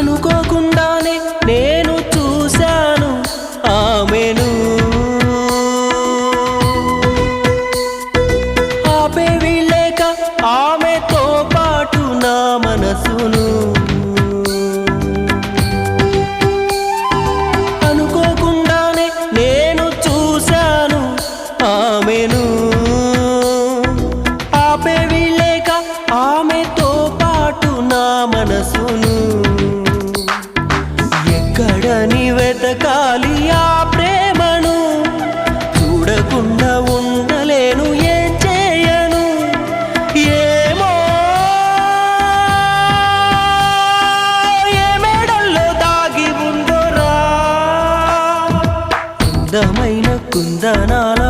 అనుకోకుండానే నేను చూశాను ఆమెను, ఆపేవి లేక ఆమెతో పాటు నా మనసును. అనుకోకుండానే నేను చూశాను ఆమెను, ఆపేవి లేక ఆమెతో పాటు నా మనసును. ఎక్కడని వెతకాలి ఆ ప్రేమను, చూడకుండా ఉండలేను, ఏం చేయను ఏమో. ఏ మేడల్లో దాగి ఉందోరా అందమైన కుందనాల